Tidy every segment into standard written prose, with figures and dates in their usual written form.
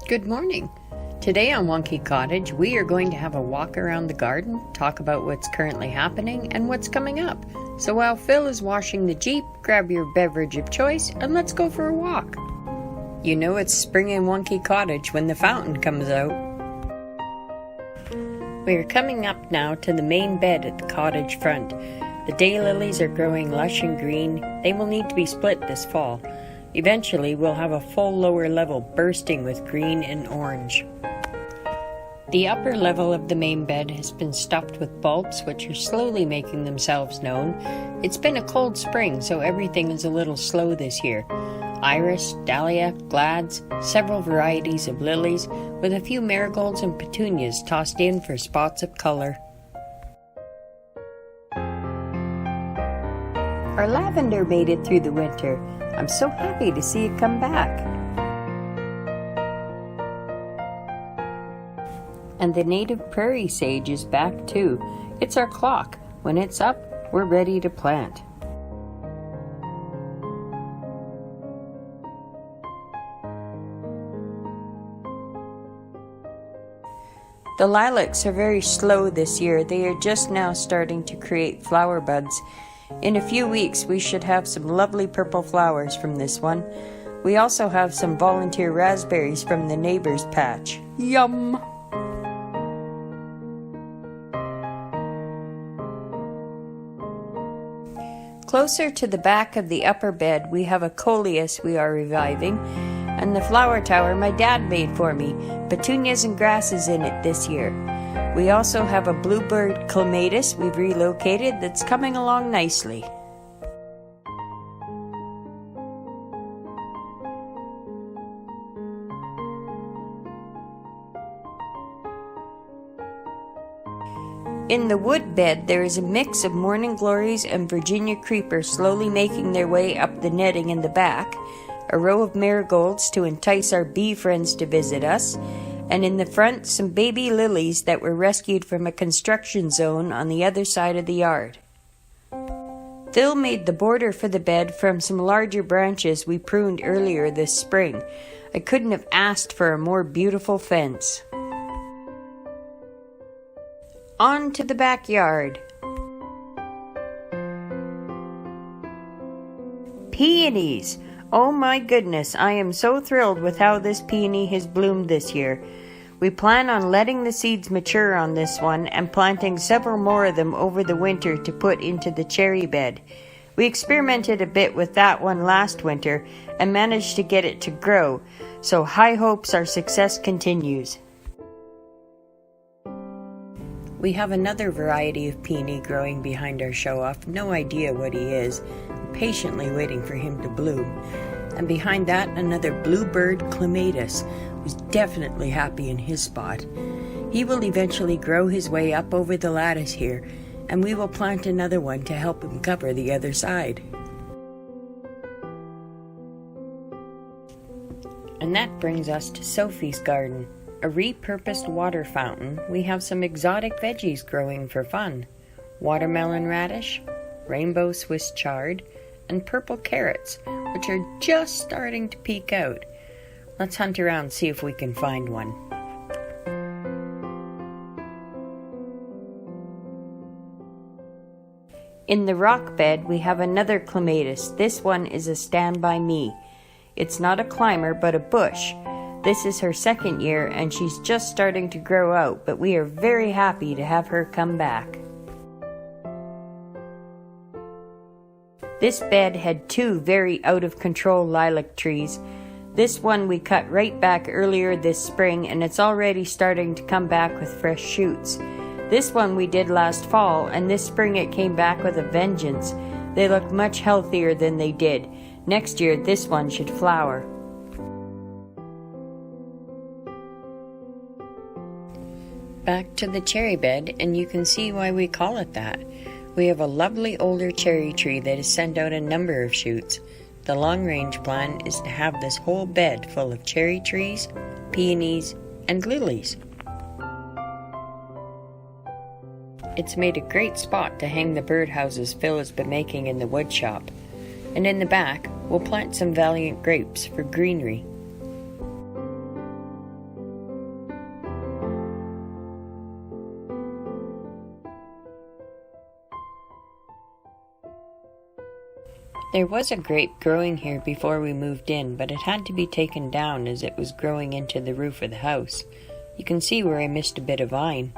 Good morning. Today on Wonky Cottage, we are going to have a walk around the garden, talk about what's currently happening and what's coming up. So while Phil is washing the Jeep, grab your beverage of choice and let's go for a walk. You know it's spring in Wonky Cottage when the fountain comes out. We are coming up now to the main bed at the cottage front. The daylilies are growing lush and green. They will need to be split this fall. Eventually, we'll have a full lower level bursting with green and orange. The upper level of the main bed has been stuffed with bulbs which are slowly making themselves known. It's been a cold spring, so everything is a little slow this year. Iris, dahlia, glads, several varieties of lilies, with a few marigolds and petunias tossed in for spots of color. Our lavender made it through the winter. I'm so happy to see it come back. And the native prairie sage is back too. It's our clock. When it's up, we're ready to plant. The lilacs are very slow this year. They are just now starting to create flower buds. In a few weeks, we should have some lovely purple flowers from this one. We also have some volunteer raspberries from the neighbor's patch. Yum! Closer to the back of the upper bed, we have a coleus we are reviving, and the flower tower my dad made for me, petunias and grasses in it this year. We also have a bluebird clematis we've relocated that's coming along nicely. In the wood bed, there is a mix of morning glories and Virginia creepers slowly making their way up the netting in the back, a row of marigolds to entice our bee friends to visit us, and in the front, some baby lilies that were rescued from a construction zone on the other side of the yard. Phil made the border for the bed from some larger branches we pruned earlier this spring. I couldn't have asked for a more beautiful fence. On to the backyard. Peonies! Oh my goodness, I am so thrilled with how this peony has bloomed this year. We plan on letting the seeds mature on this one and planting several more of them over the winter to put into the cherry bed. We experimented a bit with that one last winter and managed to get it to grow, so high hopes our success continues. We have another variety of peony growing behind our show-off. No idea what he is. Patiently waiting for him to bloom. And behind that, another bluebird clematis, who's definitely happy in his spot. He will eventually grow his way up over the lattice here, and we will plant another one to help him cover the other side. And that brings us to Sophie's garden. A repurposed water fountain. We have some exotic veggies growing for fun. Watermelon radish, rainbow Swiss chard, and purple carrots, which are just starting to peek out. Let's hunt around and see if we can find one. In the rock bed, we have another clematis. This one is a stand by me. It's not a climber, but a bush. This is her second year, and she's just starting to grow out, but we are very happy to have her come back. This bed had two very out-of-control lilac trees. This one we cut right back earlier this spring, and it's already starting to come back with fresh shoots. This one we did last fall, and this spring it came back with a vengeance. They look much healthier than they did. Next year, this one should flower. Back to the cherry bed, and you can see why we call it that. We have a lovely older cherry tree that has sent out a number of shoots. The long-range plan is to have this whole bed full of cherry trees, peonies, and lilies. It's made a great spot to hang the birdhouses Phil has been making in the wood shop. And in the back, we'll plant some valiant grapes for greenery. There was a grape growing here before we moved in, but it had to be taken down as it was growing into the roof of the house. You can see where I missed a bit of vine.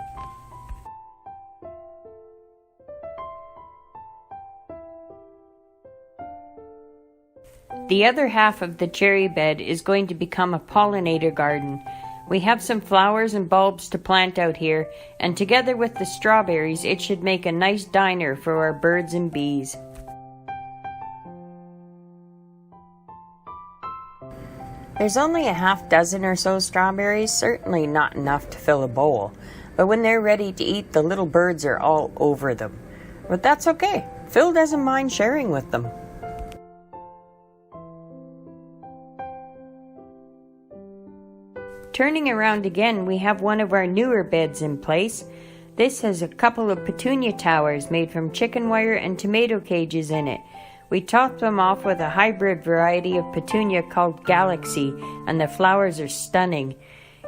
The other half of the cherry bed is going to become a pollinator garden. We have some flowers and bulbs to plant out here, and together with the strawberries, it should make a nice diner for our birds and bees. There's only a half dozen or so strawberries, certainly not enough to fill a bowl, but when they're ready to eat, the little birds are all over them. But that's okay. Phil doesn't mind sharing with them. Turning around again, we have one of our newer beds in place. This has a couple of petunia towers made from chicken wire and tomato cages in it. We topped them off with a hybrid variety of petunia called Galaxy, and the flowers are stunning.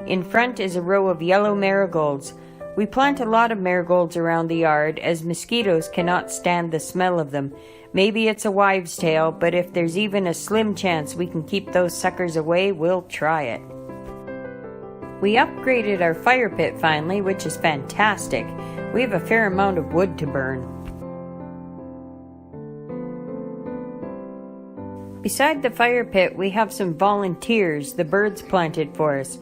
In front is a row of yellow marigolds. We plant a lot of marigolds around the yard, as mosquitoes cannot stand the smell of them. Maybe it's a wives' tale, but if there's even a slim chance we can keep those suckers away, we'll try it. We upgraded our fire pit finally, which is fantastic. We have a fair amount of wood to burn. Beside the fire pit, we have some volunteers the birds planted for us.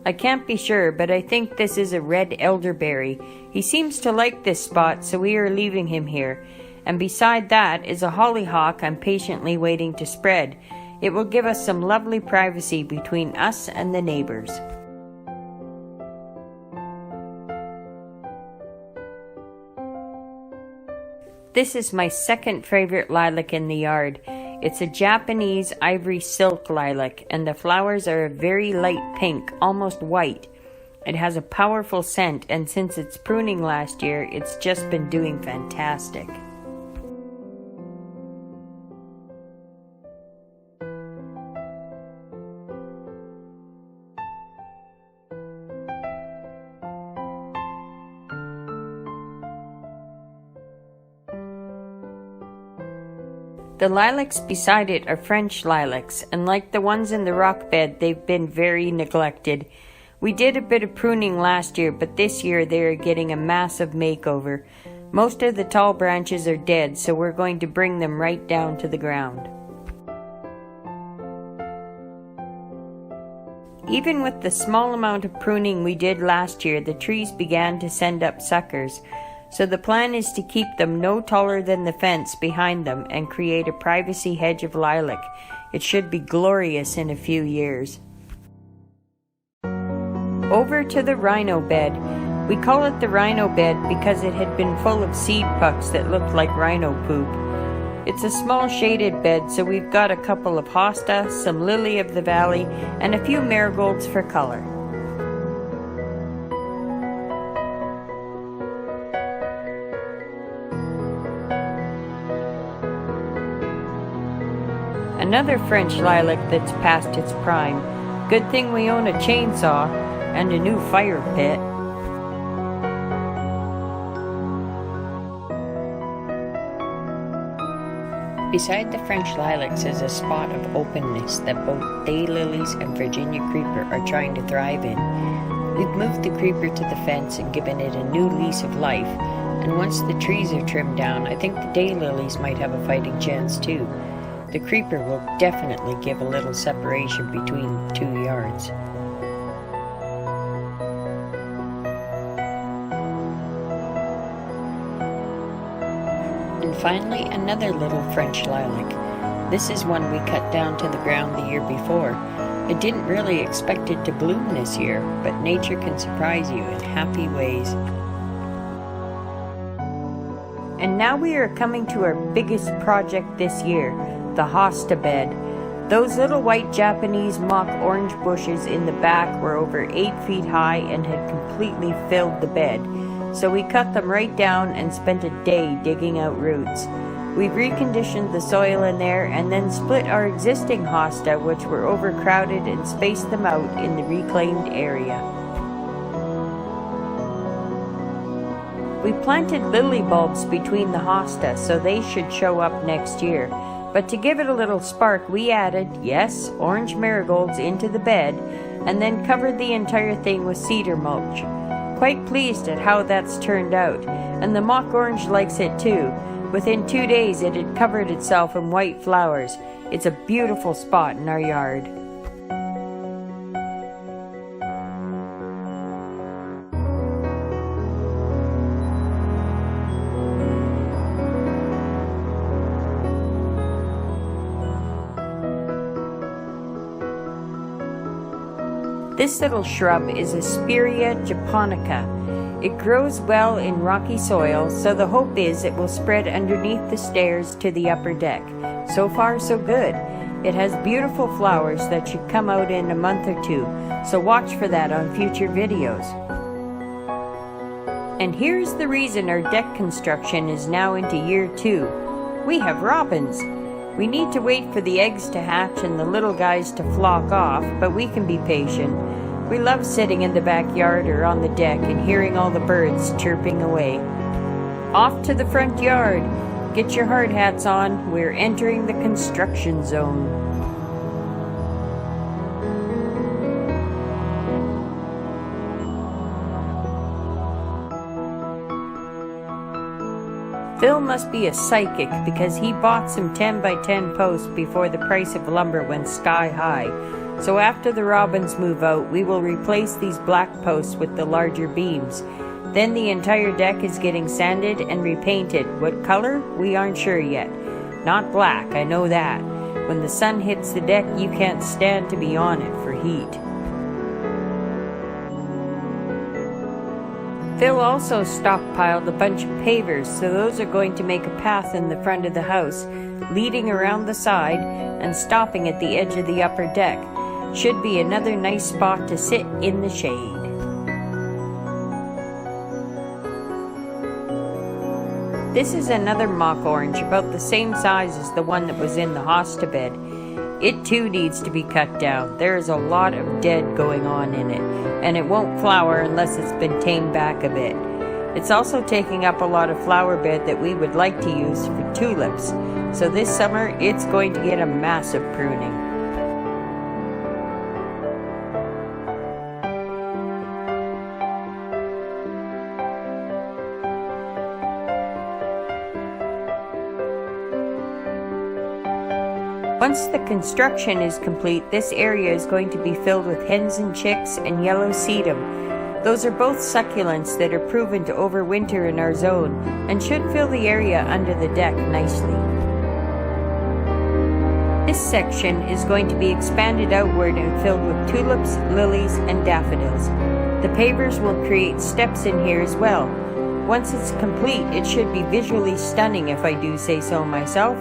I can't be sure, but I think this is a red elderberry. He seems to like this spot, so we are leaving him here. And beside that is a hollyhock I'm patiently waiting to spread. It will give us some lovely privacy between us and the neighbors. This is my second favorite lilac in the yard. It's a Japanese ivory silk lilac, and the flowers are a very light pink, almost white. It has a powerful scent, and since its pruning last year, it's just been doing fantastic. The lilacs beside it are French lilacs, and like the ones in the rock bed, they've been very neglected. We did a bit of pruning last year, but this year they are getting a massive makeover. Most of the tall branches are dead, so we're going to bring them right down to the ground. Even with the small amount of pruning we did last year, the trees began to send up suckers. So the plan is to keep them no taller than the fence behind them and create a privacy hedge of lilac. It should be glorious in a few years. Over to the rhino bed. We call it the rhino bed because it had been full of seed pucks that looked like rhino poop. It's a small shaded bed, so we've got a couple of hosta, some lily of the valley, and a few marigolds for color. Another French lilac that's past its prime. Good thing we own a chainsaw and a new fire pit. Beside the French lilacs is a spot of openness that both daylilies and Virginia creeper are trying to thrive in. We've moved the creeper to the fence and given it a new lease of life, and once the trees are trimmed down, I think the daylilies might have a fighting chance too. The creeper will definitely give a little separation between the 2 yards. And finally, another little French lilac. This is one we cut down to the ground the year before. I didn't really expect it to bloom this year, but nature can surprise you in happy ways. And now we are coming to our biggest project this year, the hosta bed. Those little white Japanese mock orange bushes in the back were over 8 feet high and had completely filled the bed. So we cut them right down and spent a day digging out roots. We've reconditioned the soil in there and then split our existing hosta, which were overcrowded, and spaced them out in the reclaimed area. We planted lily bulbs between the hosta, so they should show up next year. But to give it a little spark, we added, yes, orange marigolds into the bed and then covered the entire thing with cedar mulch. Quite pleased at how that's turned out, and the mock orange likes it too. Within 2 days it had covered itself in white flowers. It's a beautiful spot in our yard. This little shrub is Asperia japonica. It grows well in rocky soil, so the hope is it will spread underneath the stairs to the upper deck. So far, so good. It has beautiful flowers that should come out in a month or two, so watch for that on future videos. And here's the reason our deck construction is now into year 2. We have robins. We need to wait for the eggs to hatch and the little guys to flock off, but we can be patient. We love sitting in the backyard or on the deck and hearing all the birds chirping away. Off to the front yard. Get your hard hats on. We're entering the construction zone. Phil must be a psychic because he bought some 10 by 10 posts before the price of lumber went sky high. So after the robins move out, we will replace these black posts with the larger beams. Then the entire deck is getting sanded and repainted. What color? We aren't sure yet. Not black, I know that. When the sun hits the deck, you can't stand to be on it for heat. Phil also stockpiled a bunch of pavers, so those are going to make a path in the front of the house, leading around the side and stopping at the edge of the upper deck. Should be another nice spot to sit in the shade. This is another mock orange, about the same size as the one that was in the hosta bed. It too needs to be cut down. There is a lot of dead going on in it, and it won't flower unless it's been tamed back a bit. It's also taking up a lot of flower bed that we would like to use for tulips, so this summer it's going to get a massive pruning. Once the construction is complete, this area is going to be filled with hens and chicks and yellow sedum. Those are both succulents that are proven to overwinter in our zone and should fill the area under the deck nicely. This section is going to be expanded outward and filled with tulips, lilies, and daffodils. The pavers will create steps in here as well. Once it's complete, it should be visually stunning if I do say so myself.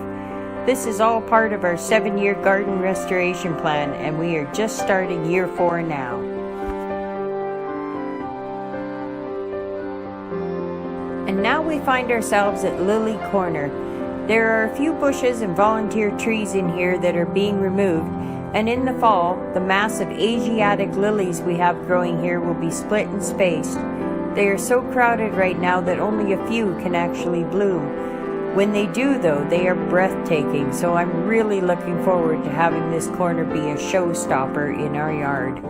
This is all part of our 7-year garden restoration plan, and we are just starting year 4 now. And now we find ourselves at Lily Corner. There are a few bushes and volunteer trees in here that are being removed, and in the fall, the mass of Asiatic lilies we have growing here will be split and spaced. They are so crowded right now that only a few can actually bloom. When they do, though, they are breathtaking, so I'm really looking forward to having this corner be a showstopper in our yard.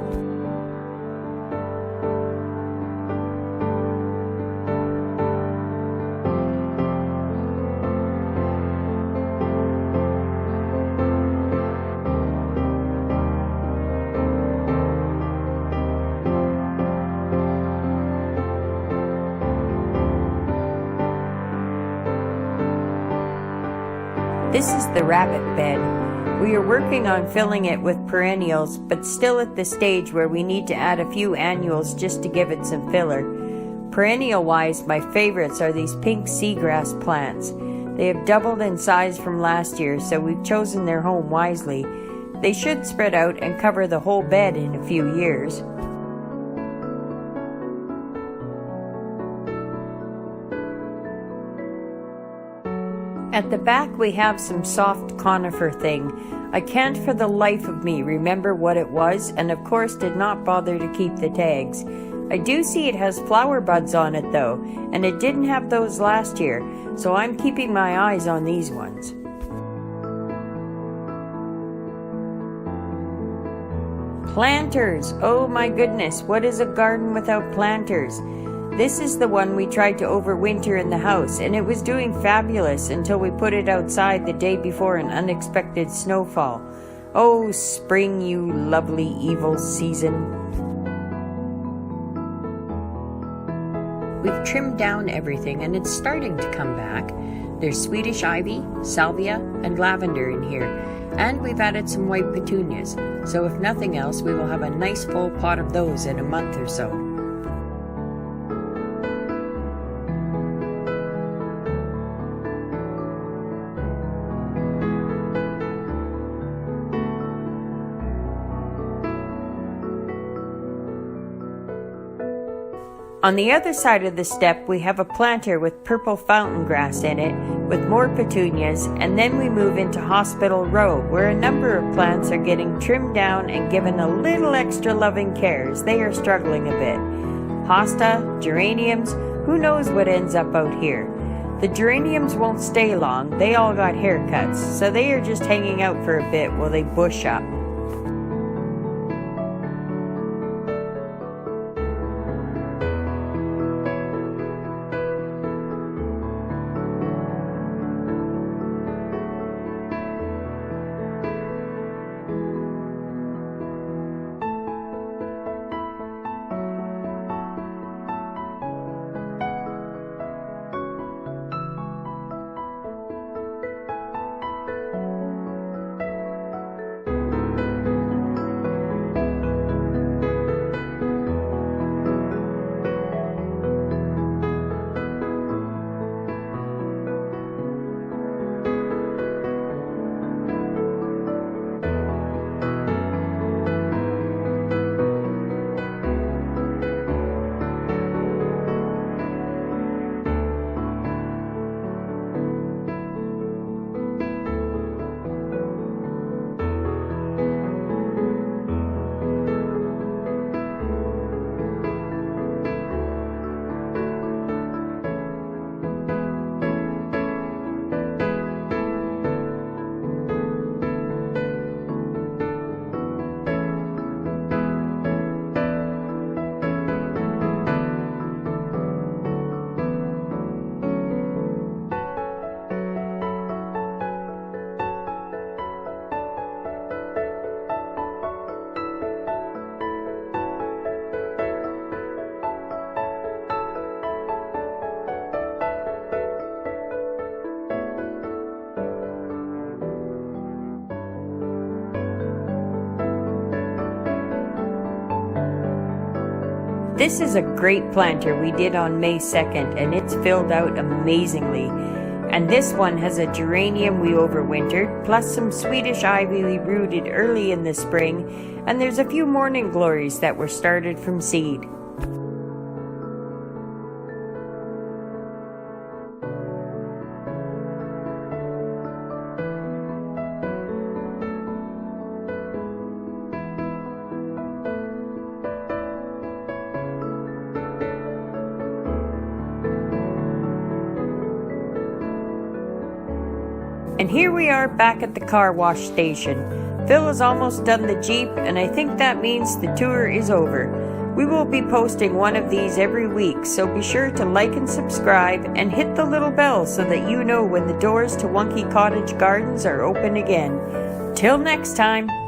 This is the rabbit bed. We are working on filling it with perennials, but still at the stage where we need to add a few annuals just to give it some filler. Perennial-wise, my favorites are these pink seagrass plants. They have doubled in size from last year, so we've chosen their home wisely. They should spread out and cover the whole bed in a few years. At the back we have some soft conifer thing. I can't for the life of me remember what it was, and of course did not bother to keep the tags. I do see it has flower buds on it though, and it didn't have those last year, so I'm keeping my eyes on these ones. Planters! Oh my goodness, what is a garden without planters? This is the one we tried to overwinter in the house, and it was doing fabulous until we put it outside the day before an unexpected snowfall. Oh, spring, you lovely evil season. We've trimmed down everything and it's starting to come back. There's Swedish ivy, salvia, and lavender in here. And we've added some white petunias, so if nothing else, we will have a nice full pot of those in a month or so. On the other side of the step, we have a planter with purple fountain grass in it, with more petunias, and then we move into Hospital Row, where a number of plants are getting trimmed down and given a little extra loving care as they are struggling a bit. Hosta, geraniums, who knows what ends up out here. The geraniums won't stay long, they all got haircuts, so they are just hanging out for a bit while they bush up. This is a great planter we did on May 2nd, and it's filled out amazingly. And this one has a geranium we overwintered, plus some Swedish ivy we rooted early in the spring, and there's a few morning glories that were started from seed. And here we are back at the car wash station. Phil has almost done the Jeep, and I think that means the tour is over. We will be posting one of these every week, so be sure to like and subscribe and hit the little bell so that you know when the doors to Wonky Cottage Gardens are open again. Till next time!